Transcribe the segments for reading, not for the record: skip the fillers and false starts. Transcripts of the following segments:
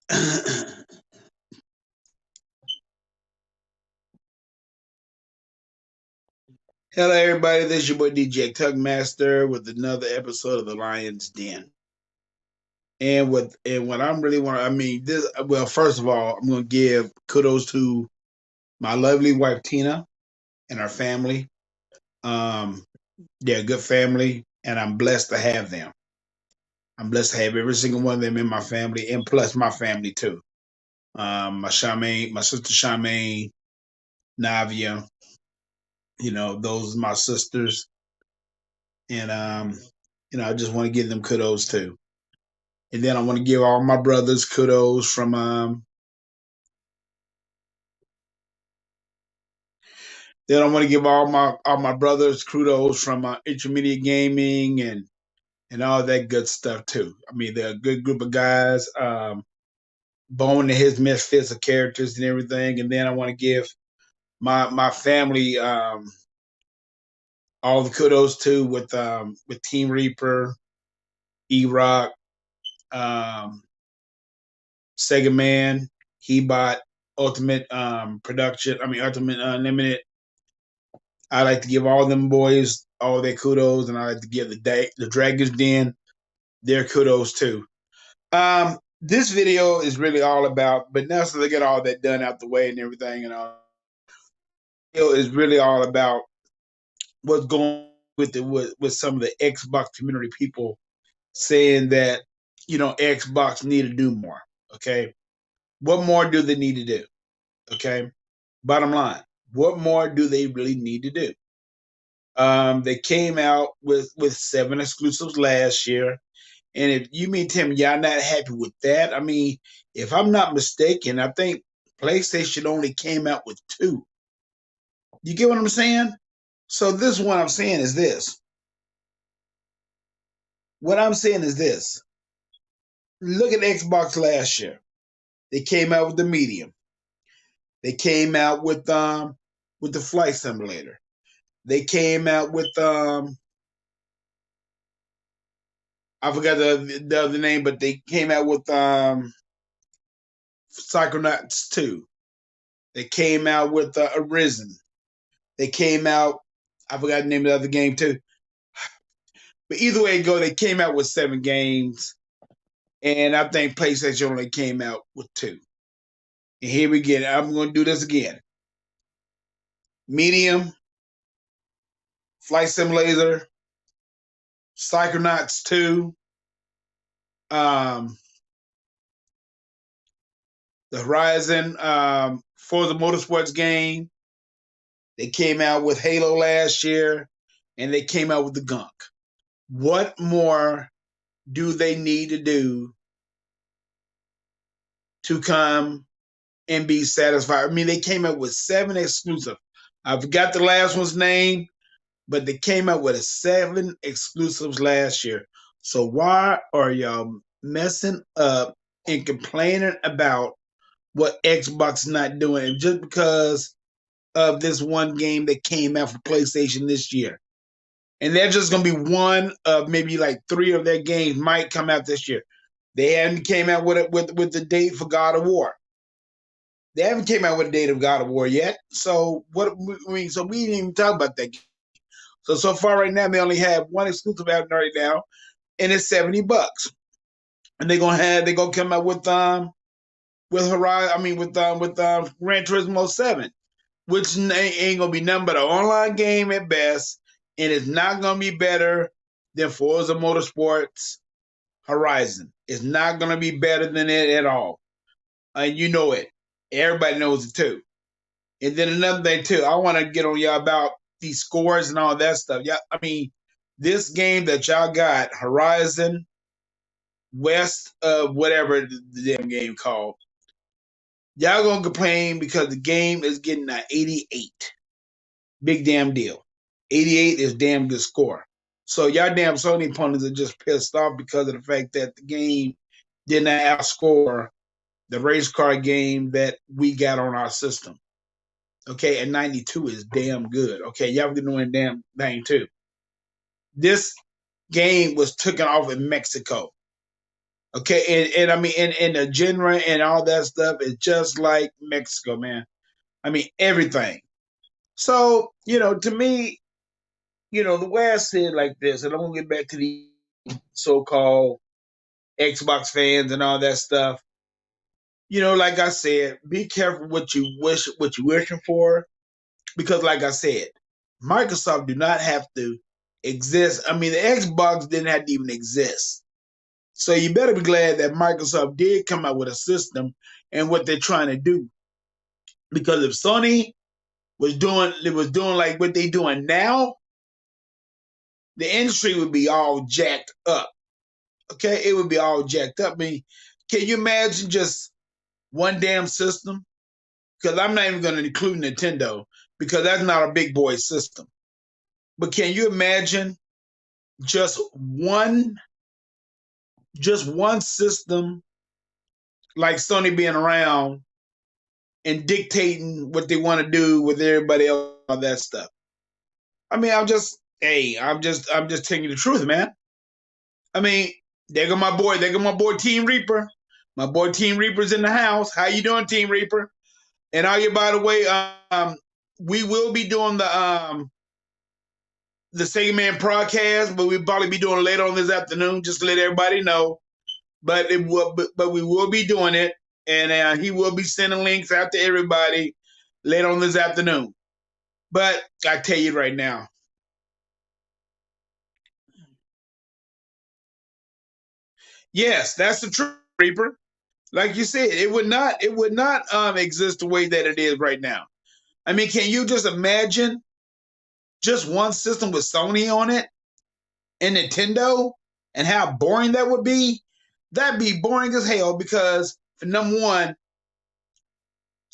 Hello, everybody. This is your boy DJ Tugmaster with another episode of the Lion's Den. And what I'm really want, I mean, this. Well, first of all, I'm going to give kudos to my lovely wife Tina and her family. Um, they're a good family, and I'm blessed to have them. I'm blessed to have every single one of them in my family, and plus my family too. My sister Charmaine, Navia. Those are my sisters, and I just want to give them kudos too. And then I want to give all my brothers kudos from then I want to give all my brothers kudos from Intermediate Gaming and all that good stuff too. I mean, they're a good group of guys. Bone and his misfits of characters and everything. And then I want to give my family all the kudos too with Team Reaper, E-Rock, um, Sega Man, Hebot, Ultimate Production. I mean Ultimate Unlimited. I like to give all them boys all their kudos, and I like to give the Dragons Den their kudos too. This video is really all about, but now so they get all that done out the way and everything, and all, video is really all about what's going on with some of the Xbox community people saying that Xbox need to do more. Okay, what more do they need to do? Okay, bottom line, what more do they really need to do? They came out with 7 exclusives last year, and if you mean Tim, y'all not happy with that? I mean, if I'm not mistaken, I think PlayStation only came out with 2. You get what I'm saying? So this one I'm saying is this. What I'm saying is this. Look at Xbox last year. They came out with the Medium. They came out with the Flight Simulator. They came out with I forgot the other name, but they came out with Psychonauts 2. They came out with Arisen. They came out, I forgot the name of the other game too. But either way it go, they came out with 7 games. And I think PlayStation only came out with 2. And here we get it. I'm going to do this again. Medium, Flight Simulator, Psychonauts 2, the Horizon Forza Motorsports game. They came out with Halo last year, and they came out with the Gunk. What more do they need to do to come and be satisfied? I mean, they came out with 7 exclusive. I forgot the last one's name, but they came out with 7 exclusives last year. So why are y'all messing up and complaining about what Xbox not doing just because of this one game that came out for PlayStation this year? And they're just gonna be one of maybe like 3 of their games might come out this year. They haven't came out with it with the date for God of War. They haven't came out with a date of God of War yet. So what I mean, so we didn't even talk about that game. So far right now they only have one exclusive out right now, and it's $70. And they're gonna come out with Horizon. I mean with Gran Turismo 7, which ain't gonna be nothing but an online game at best, and it's not gonna be better than Forza Motorsports Horizon. It's not gonna be better than it at all, and you know it. Everybody knows it too. And then another thing too, I want to get on y'all about these scores and all that stuff. Yeah, I mean, this game that y'all got, Horizon West of whatever the damn game called, y'all gonna complain because the game is getting an 88. Big damn deal. 88 is damn good score. So y'all damn Sony opponents are just pissed off because of the fact that the game did not outscore the race car game that we got on our system. Okay, and 92 is damn good. Okay, y'all can do a damn thing too. This game was taken off in Mexico. Okay, and I mean, and the genre and all that stuff is just like Mexico, man. I mean, everything. So, to me, the way I see it like this, and I'm gonna get back to the so-called Xbox fans and all that stuff. Like I said, be careful what you wishing for, because, like I said, Microsoft do not have to exist. I mean, the Xbox didn't have to even exist. So you better be glad that Microsoft did come out with a system and what they're trying to do. Because if Sony was doing like what they doing now, the industry would be all jacked up. Okay, it would be all jacked up. I mean, can you imagine just one damn system? Because I'm not even going to include Nintendo because that's not a big boy system. But can you imagine just one system like Sony being around and dictating what they want to do with everybody else, all that stuff? I mean, I'm just telling you the truth, man. I mean, there go my boy Team Reaper. My boy Team Reaper's in the house. How you doing, Team Reaper? And all you, by the way, we will be doing the Sega Man podcast, but we'll probably be doing it later on this afternoon, just to let everybody know. But we will be doing it, and he will be sending links out to everybody later on this afternoon. But I tell you right now, yes, that's the truth, Reaper. Like you said, it would not exist the way that it is right now. I mean, can you just imagine just one system with Sony on it and Nintendo, and how boring that would be? That'd be boring as hell because, for number one,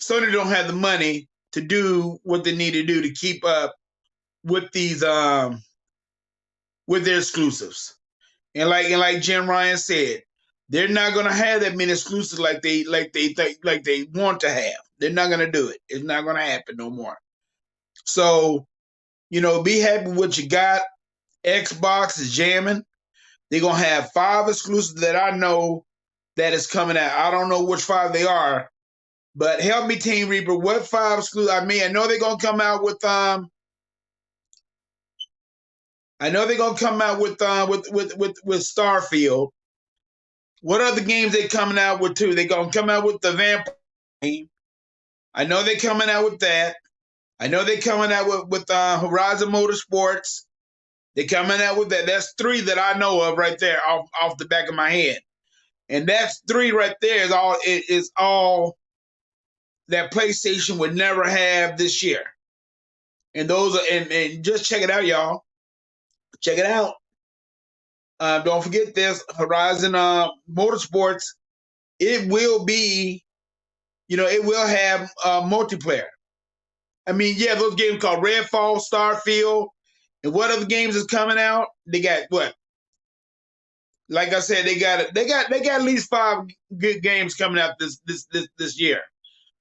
Sony don't have the money to do what they need to do to keep up with these with their exclusives. And like Jim Ryan said, they're not gonna have that many exclusives like they want to have. They're not gonna do it. It's not gonna happen no more. So, be happy with what you got. Xbox is jamming. They're gonna have 5 exclusives that I know that is coming out. I don't know which 5 they are, but help me, Team Reaper. What 5 exclusives? I mean, I know they're gonna come out with I know they're gonna come out with Starfield. What other games they coming out with too? They gonna come out with the Vampire game. I know they're coming out with that. I know they're coming out with Horizon Motorsports. They're coming out with that. That's 3 that I know of right there off the back of my head. And that's 3 right there is all that PlayStation would never have this year. And those are and just check it out, y'all. Check it out. Don't forget this Horizon Motorsports. It will be, it will have multiplayer. I mean, yeah, those games called Redfall, Starfield, and what other games is coming out? They got what? Like I said, they got at least 5 good games coming out this year.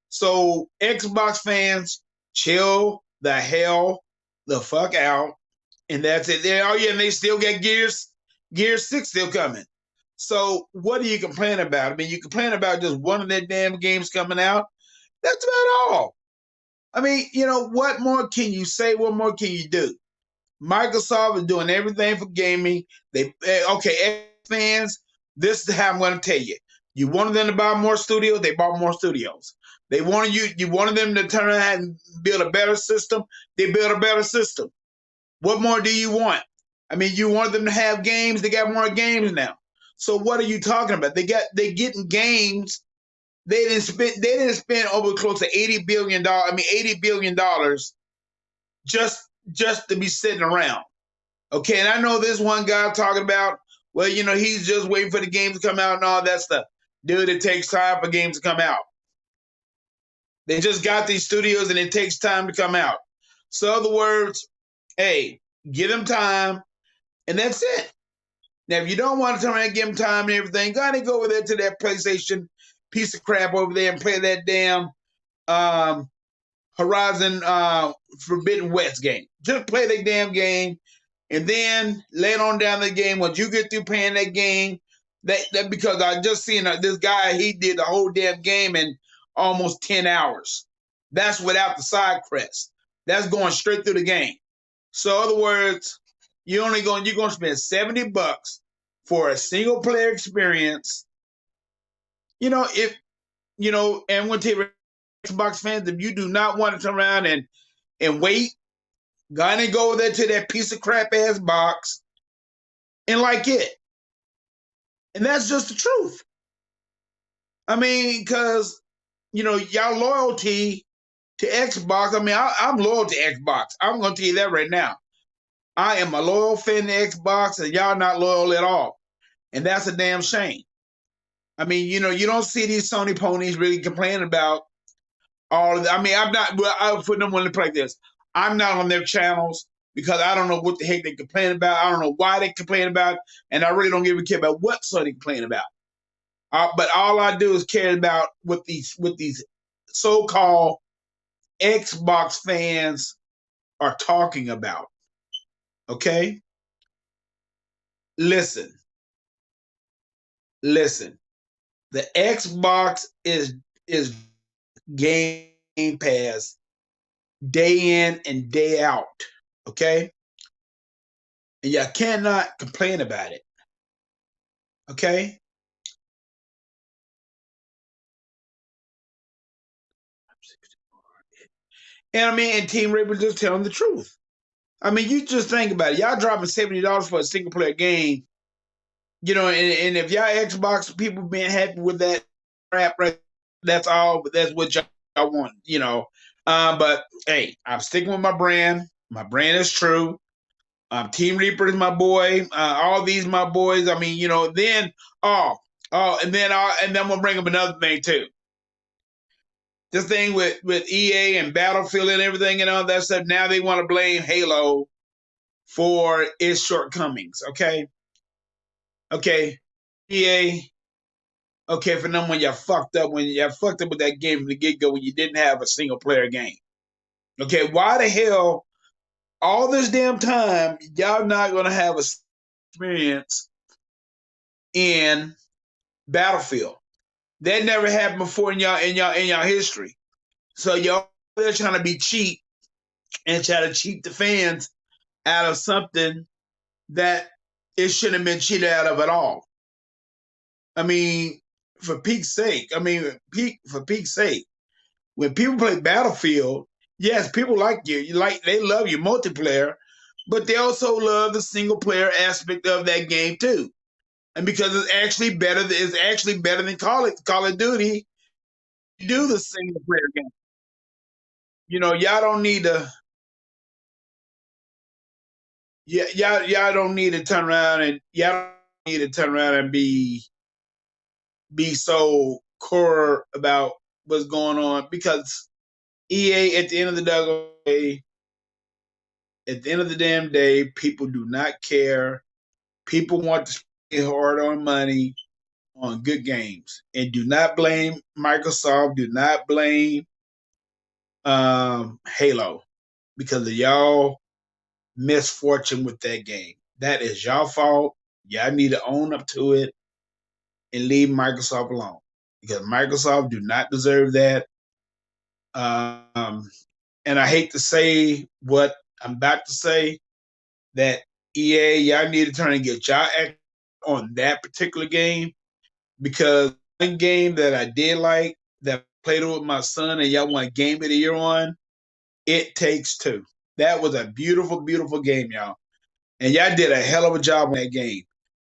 So Xbox fans, chill the hell the fuck out, and that's it. Oh yeah, and they still got Gear 6 still coming. So what are you complaining about? I mean, you complain about just one of their damn games coming out. That's about all. I mean, what more can you say? What more can you do? Microsoft is doing everything for gaming. Okay, fans, this is how I'm going to tell you. You wanted them to buy more studios, they bought more studios. You wanted them to turn around and build a better system, they built a better system. What more do you want? I mean, you wanted them to have games, they got more games now. So what are you talking about? They getting games. They didn't spend over close to $80 billion. I mean, $80 billion just to be sitting around. Okay, and I know this one guy talking about, well, he's just waiting for the games to come out and all that stuff. Dude, it takes time for games to come out. They just got these studios and it takes time to come out. So, in other words, hey, give them time, and that's it. Now, if you don't want to turn around and give them time and everything, go ahead and go over there to that PlayStation piece of crap over there and play that damn Horizon Forbidden West game. Just play that damn game, and then later on down the game, once you get through playing that game, That because I just seen this guy, he did the whole damn game in almost 10 hours. That's without the side quest. That's going straight through the game. So, in other words, you're gonna spend $70 for a single player experience. If and when to Xbox fans, if you do not want to turn around and wait, gonna go there to that piece of crap ass box and like it. And that's just the truth. I mean, because y'all loyalty to Xbox. I mean, I'm loyal to Xbox. I'm gonna tell you that right now. I am a loyal fan to Xbox, and y'all not loyal at all, and that's a damn shame. I mean, you don't see these Sony ponies really complaining about all of that. I mean, I'm not. Well, I'll put them on the play this. I'm not on their channels because I don't know what the heck they complain about. I don't know why they complain about, and I really don't give a care about what Sony complain about. But all I do is care about what these so-called Xbox fans are talking about. Okay? Listen. The Xbox is Game Pass day in and day out. Okay? And y'all cannot complain about it. Okay? And I mean, and Team Raven just telling the truth. I mean, you just think about it. Y'all dropping $70 for a single player game, and if y'all Xbox people being happy with that crap, right? That's all. That's what y'all want, But hey, I'm sticking with my brand. My brand is true. Team Reaper is my boy. All these my boys. I mean, Then and then I'm gonna bring up another thing too. This thing with EA and Battlefield and everything and all that stuff. Now they want to blame Halo for its shortcomings. Okay, EA. Okay, for number one, you fucked up with that game from the get go when you didn't have a single player game. Okay, why the hell all this damn time y'all not gonna have a experience in Battlefield? That never happened before in y'all history. So y'all they're trying to be cheap and try to cheat the fans out of something that it shouldn't have been cheated out of at all. I mean, for peak's sake, when people play Battlefield, yes, people like you. They love your multiplayer, but they also love the single player aspect of that game too. And because it's actually better than Call of Duty. Do the single player game. Y'all don't need to. Yeah, y'all don't need to turn around and be so core about what's going on because EA at the end of the day, at the end of the damn day, people do not care. People want to spend hard-earned money on good games, and do not blame Microsoft. Do not blame Halo because of y'all misfortune with that game. That is y'all fault. Y'all need to own up to it and leave Microsoft alone because Microsoft do not deserve that. And I hate to say what I'm about to say, that EA, y'all need to turn and get y'all act on that particular game because one game that I did like that I played with my son and y'all want Game of the Year on, It Takes Two. That was a beautiful, beautiful game, y'all. And y'all did a hell of a job on that game.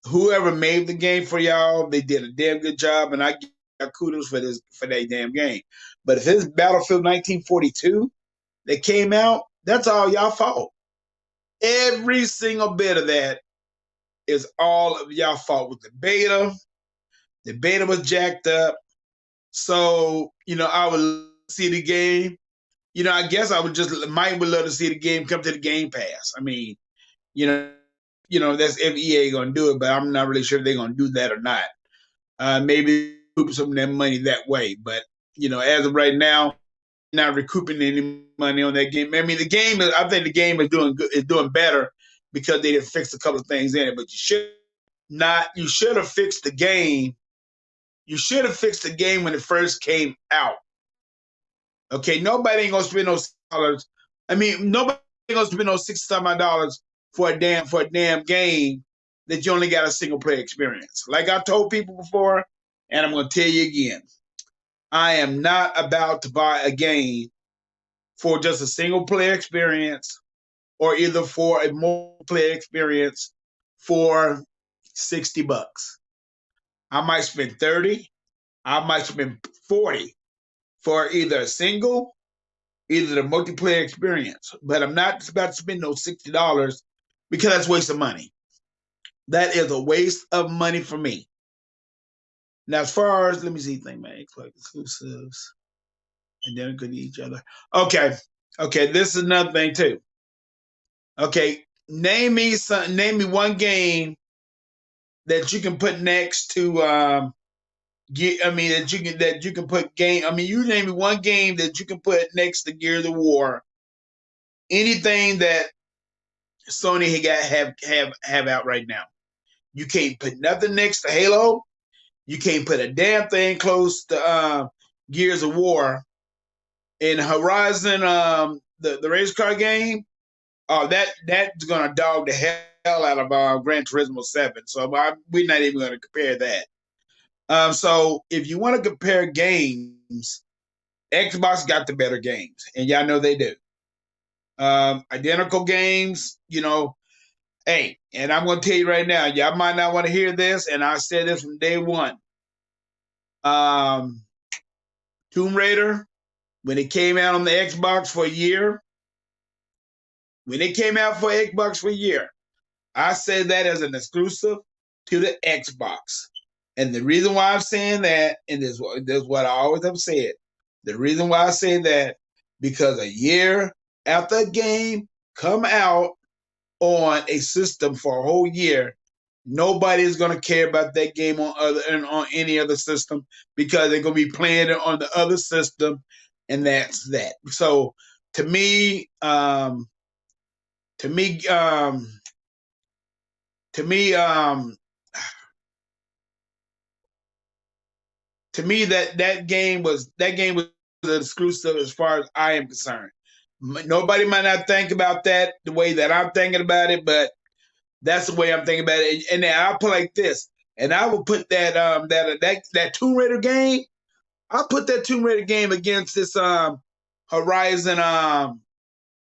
Whoever made the game for y'all, they did a damn good job, and I give y'all kudos for that damn game. But if it's Battlefield 1942 that came out, that's all y'all fault. Every single bit of that is all of y'all fault with the beta. The beta was jacked up. So, I would see the game. I guess I would might love to see the game come to the Game Pass. I mean, that's if EA gonna do it, but I'm not really sure if they're gonna do that or not. Maybe recoup some of that money that way. But as of right now, not recouping any money on that game. I mean, I think the game is doing good, is doing better because they didn't fix a couple of things in it. But you should not, you should have fixed the game. You should have fixed the game when it first came out. Okay, nobody ain't gonna spend those dollars. I mean, nobody ain't gonna spend those $60 for a damn game that you only got a single player experience. Like I told people before, and I'm gonna tell you again, I am not about to buy a game for just a single player experience or either for a multiplayer experience for $60. I might spend 30, I might spend 40 for either a single, either the multiplayer experience. But I'm not about to spend those $60 because that's a waste of money. That is a waste of money for me. Now, as far as, let me see, thing, man, exclusives, identical to each other. Okay, this is another thing too. Okay, name me one game that you can put next to that you can put game. I mean, you name me one game that you can put next to Gears of War. Anything that Sony have out right now. You can't put nothing next to Halo. You can't put a damn thing close to Gears of War. In Horizon, the race car game, that's gonna dog the hell out of Gran Turismo 7. So we're not even gonna compare that. So if you want to compare games, Xbox got the better games, and y'all know they do. Identical games, hey, and I'm going to tell you right now, y'all might not want to hear this, and I said this from day one. Tomb Raider, when it came out on the Xbox for a year, I said that as an exclusive to the Xbox. And the reason why I'm saying that, and this is what I always have said, the reason why I say that, because a year after a game come out on a system for a whole year, nobody's going to care about that game on any other system because they're going to be playing it on the other system, and that's that. So to me, that game was an exclusive as far as I am concerned. Nobody might not think about that the way that I'm thinking about it, but that's the way I'm thinking about it. And then I'll put like this, and I will put that Tomb Raider game. I'll put that Tomb Raider game against this Horizon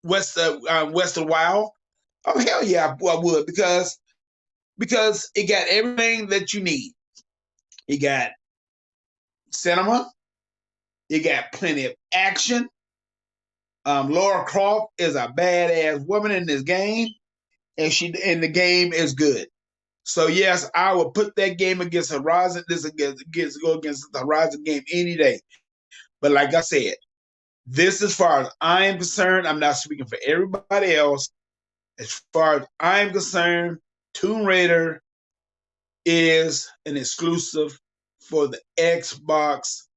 West of Wild. Oh hell yeah, I would because it got everything that you need. It got cinema. It got plenty of action. Lara Croft is a badass woman in this game, and the game is good. So yes, I will put that game against Horizon. This go against the Horizon game any day. But like I said, this as far as I am concerned, I'm not speaking for everybody else. As far as I am concerned, Tomb Raider is an exclusive for the Xbox,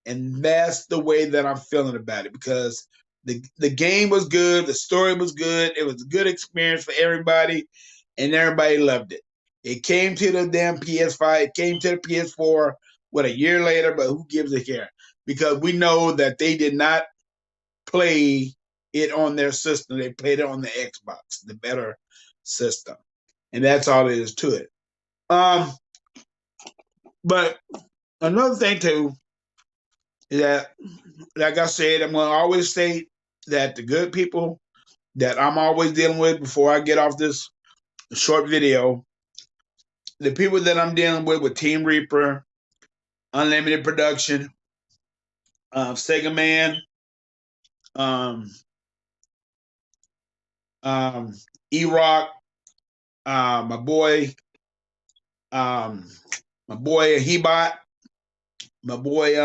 and that's the way that I'm feeling about it because the game was good, the story was good, it was a good experience for everybody, and everybody loved it. It came to the damn PS5, it came to the PS4, a year later, but who gives a care? Because we know that they did not play it on their system, they played it on the Xbox, the better system. And that's all it is to it. But another thing too is that, like I said, I'm going to always say that the good people that I'm always dealing with before I get off this short video, the people that I'm dealing with Team Reaper, Unlimited Production, Sega Man, E-Rock, my boy Hebot, my boy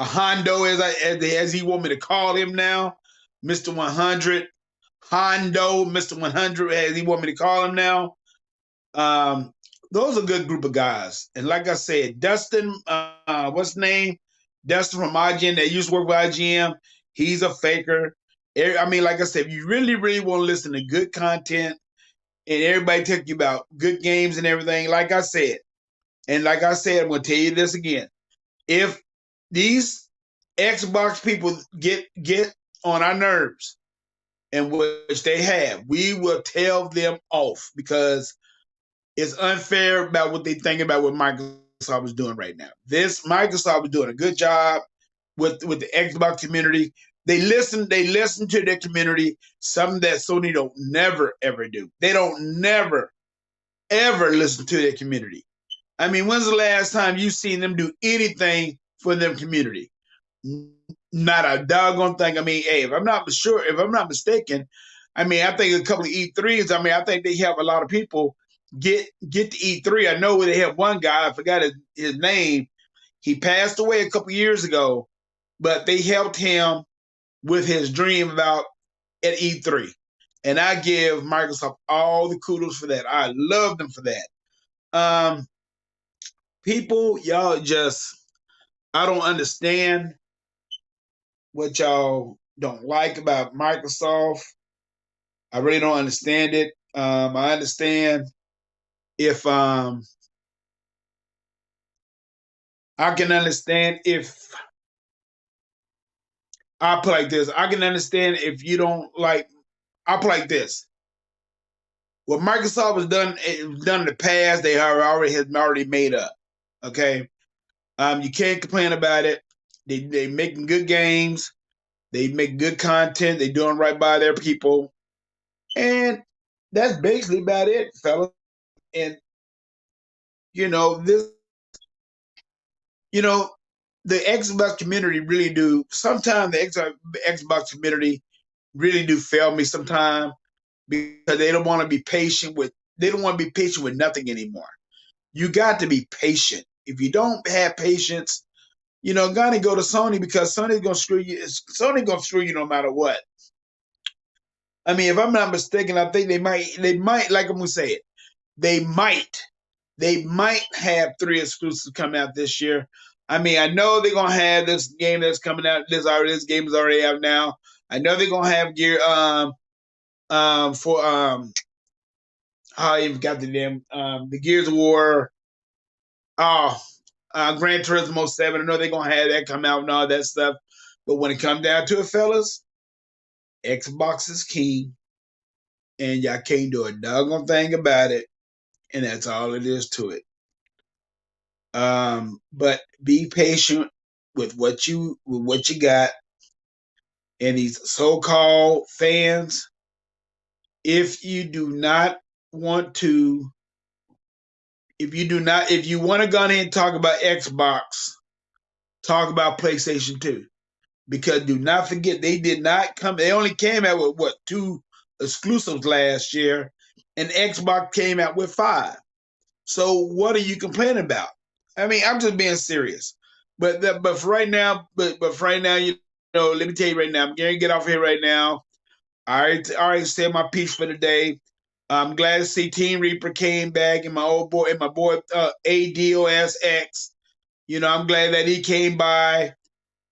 a Hondo as he want me to call him now, Mr. 100, Hondo, Mr. 100 as he want me to call him now. Those are a good group of guys. And like I said, Dustin, what's his name? Dustin from IGN that used to work with IGN. He's a faker. I mean, like I said, if you really, really want to listen to good content and everybody tell you about good games and everything. Like I said, I'm going to tell you this again. If these Xbox people get on our nerves, and which they have, we will tell them off because it's unfair about what they think about what Microsoft is doing right now. This Microsoft is doing a good job with the Xbox community. They listen to their community, something that Sony don't never ever do. They don't never ever listen to their community. I mean, when's the last time you seen them do anything for their community? Not a doggone thing. I mean, hey, if I'm not mistaken, I mean, I think a couple of E3s. I mean, I think they have a lot of people get to E3. I know they have one guy. I forgot his name. He passed away a couple of years ago, but they helped him with his dream about at E3. And I give Microsoft all the kudos for that. I love them for that. People, y'all just, I don't understand what y'all don't like about Microsoft. I really don't understand it. I understand if I can understand if I put like this. I can understand if you don't like. I put like this. What Microsoft has done in the past, they already made up. Okay, you can't complain about it. They making good games. They make good content. They doing right by their people, and that's basically about it, fellas. And this, the Xbox community really do. Sometimes the Xbox community really do fail me sometimes because they don't want to be patient with. They don't want to be patient with nothing anymore. You got to be patient. If you don't have patience, gotta go to Sony because Sony's gonna screw you. Sony gonna screw you no matter what. I mean, if I'm not mistaken, I think they might, like I'm gonna say it, they might have 3 exclusives coming out this year. I mean, I know they're gonna have this game that's coming out. This game is already out now. I know they're gonna have gear for I even got the name the Gears of War. Oh, Gran Turismo 7. I know they're gonna have that come out and all that stuff. But when it comes down to it, fellas, Xbox is king, and y'all can't do a doggone thing about it. And that's all it is to it. But be patient with what you got. And these so-called fans, if you want to go ahead and talk about Xbox, talk about PlayStation 2. Because do not forget, they only came out with 2 exclusives last year, and Xbox came out with 5. So what are you complaining about? I mean, I'm just being serious. But for right now, let me tell you right now, I'm going to get off here right now. I already said my piece for the day. I'm glad to see Team Reaper came back and my boy ADOSX. I'm glad that he came by.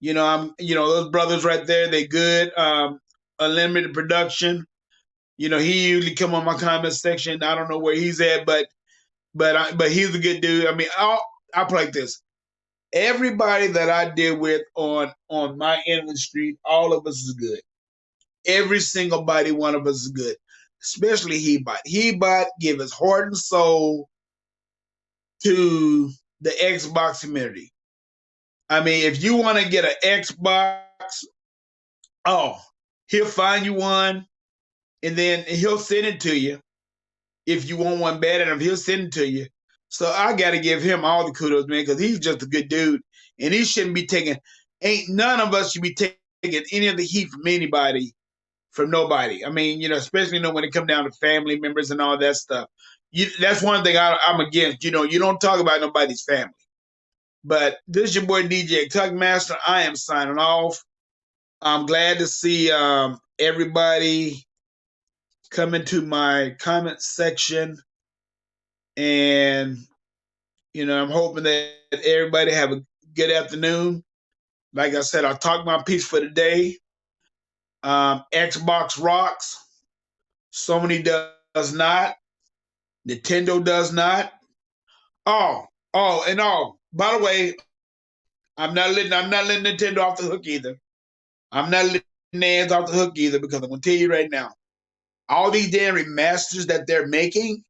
Those brothers right there, they good. Unlimited Production. He usually come on my comment section. I don't know where he's at, but he's a good dude. I mean, I'll play like this. Everybody that I deal with on my end of the street, all of us is good. Every single body, one of us is good. Especially Hebot. Hebot give his heart and soul to the Xbox community. I mean, if you want to get an Xbox, he'll find you one, and then he'll send it to you. If you want one bad enough, he'll send it to you. So I got to give him all the kudos, man, because he's just a good dude, and he shouldn't be none of us should be taking any of the heat from anybody, from nobody. I mean, especially when it comes down to family members and all that stuff. That's one thing I'm against. You don't talk about nobody's family. But this is your boy DJ Tugmaster. I am signing off. I'm glad to see everybody come into my comment section, and I'm hoping that everybody have a good afternoon. Like I said, I'll talk my piece for the day. Xbox rocks. Sony does not. Nintendo does not. Oh. By the way, I'm not letting Nintendo off the hook either. I'm not letting NAND off the hook either because I'm gonna tell you right now, all these damn remasters that they're making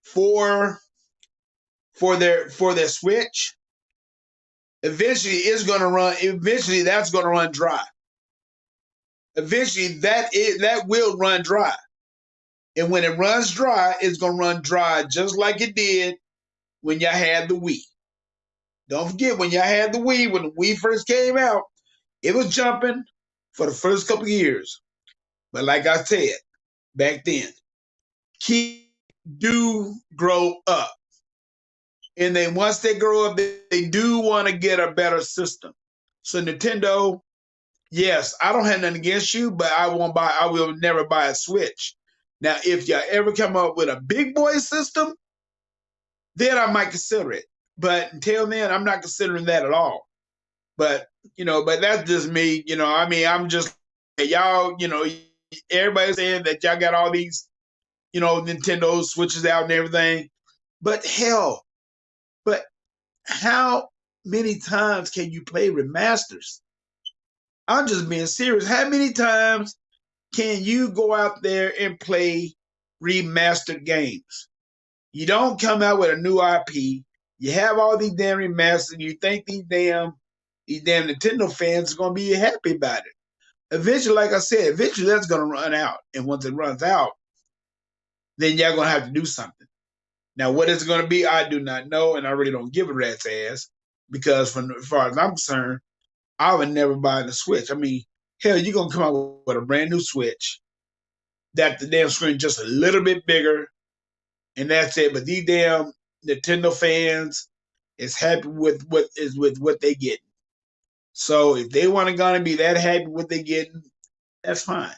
for their Switch, eventually that's gonna run dry. Eventually that will run dry. And when it runs dry, it's gonna run dry just like it did when y'all had the Wii. Don't forget when y'all had the Wii, when the Wii first came out, it was jumping for the first couple of years. But like I said back then, kids do grow up. And then once they grow up, they do want to get a better system. So Nintendo, yes, I don't have nothing against you, but I will never buy a Switch. Now, if you ever come up with a big boy system, then I might consider it. But until then, I'm not considering that at all. But but that's just me. I mean, I'm just y'all. Everybody's saying that y'all got all these, Nintendo Switches out and everything. But hell, but how many times can you play remasters? I'm just being serious. How many times can you go out there and play remastered games? You don't come out with a new IP. You have all these damn remasters. You think these damn Nintendo fans are gonna be happy about it. Eventually, like I said, that's gonna run out. And once it runs out, then y'all gonna have to do something. Now, what it's gonna be, I do not know, and I really don't give a rat's ass because, as far as I'm concerned, I would never buy the Switch. I mean, hell, you're gonna come out with a brand new Switch that the damn screen just a little bit bigger, and that's it. But these damn Nintendo fans is happy with what they get. So if they want to gonna be that happy with what they getting, that's fine.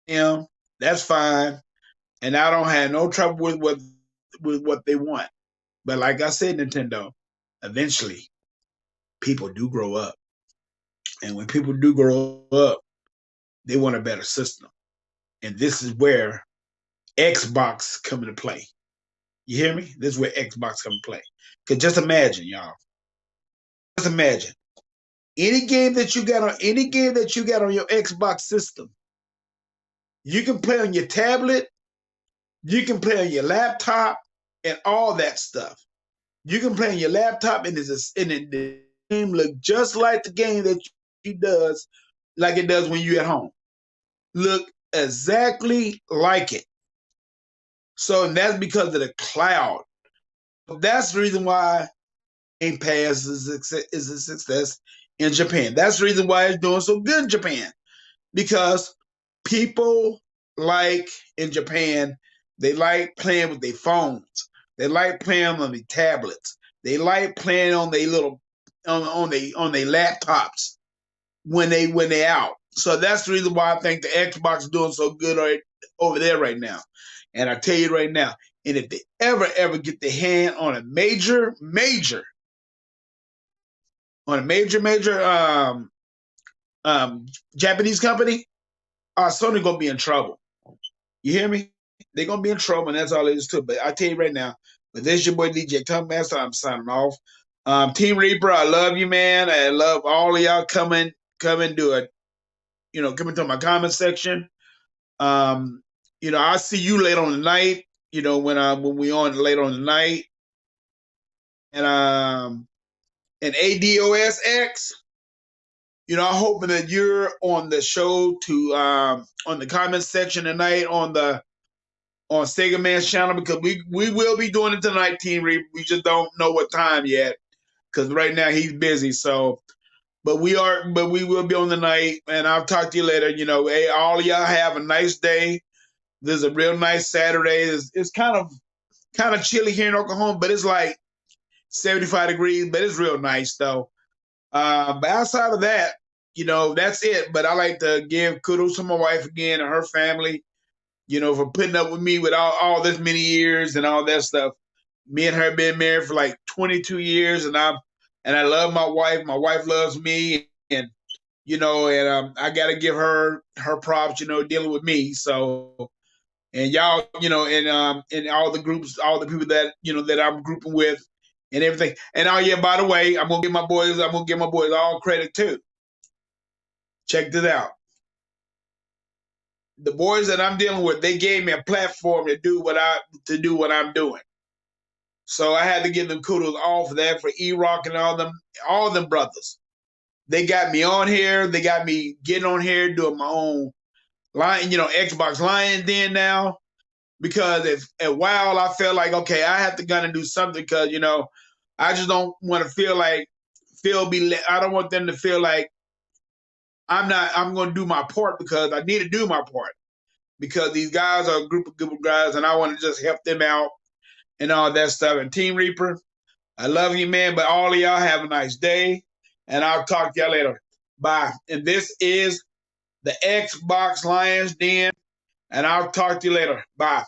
That's fine. And I don't have no trouble with what they want. But like I said, Nintendo, eventually people do grow up. And when people do grow up, they want a better system. And this is where Xbox come into play. You hear me? This is where Xbox come into play. Because just imagine, y'all. Just imagine. Any game that you got on your Xbox system, you can play on your tablet, you can play on your laptop, and all that stuff. You can play on your laptop, and the game look just like the game that it does when you're at home. Look exactly like it. So that's because of the cloud. That's the reason why Game Pass is a success in Japan. That's the reason why it's doing so good in Japan. Because people in Japan, they like playing with their phones. They like playing on their tablets. They like playing on their on their laptops when they out. So that's the reason why I think the Xbox is doing so good over there right now. And I tell you right now, and if they ever get their hand on a major Japanese company, Sony gonna be in trouble. You hear me? They're gonna be in trouble, and that's all it is to it. But I tell you right now, but this is your boy DJ Tongue Master. I'm signing off. Team Reaper, I love you, man. I love all of y'all coming do it. Coming to my comment section. I'll see you later on the night. When we on later on the night. And ADOSX. I'm hoping that you're on the show on the comment section tonight on Sega Man's channel, because we will be doing it tonight, Team Reap. We just don't know what time yet because right now he's busy. So, but we will be on the night, and I'll talk to you later. Hey, all of y'all have a nice day. This is a real nice Saturday. It's kind of chilly here in Oklahoma, but it's like 75 degrees, but it's real nice though. But outside of that, that's it. But I like to give kudos to my wife again and her family, for putting up with me with all this many years and all that stuff. Me and her been married for like 22 years, and I love my wife. My wife loves me, and I got to give her props, dealing with me. So and y'all, and all the groups, all the people that that I'm grouping with, and everything. And oh yeah, by the way, I'm gonna give my boys all credit too. Check this out. The boys that I'm dealing with, they gave me a platform to do what I'm doing. So I had to give them kudos all for that, for E-Rock and all them brothers. They got me on here. They got me getting on here, doing my own line, Xbox Lion Den now. Because if a while I felt like, okay, I have to gonna do something because, I just don't want to feel like I don't want them to feel like I'm gonna do my part, because I need to do my part. Because these guys are a group of good guys and I want to just help them out and all that stuff. And Team Reaper, I love you, man. But all of y'all have a nice day. And I'll talk to y'all later. Bye. And this is the Xbox Lions Den. And I'll talk to you later. Bye.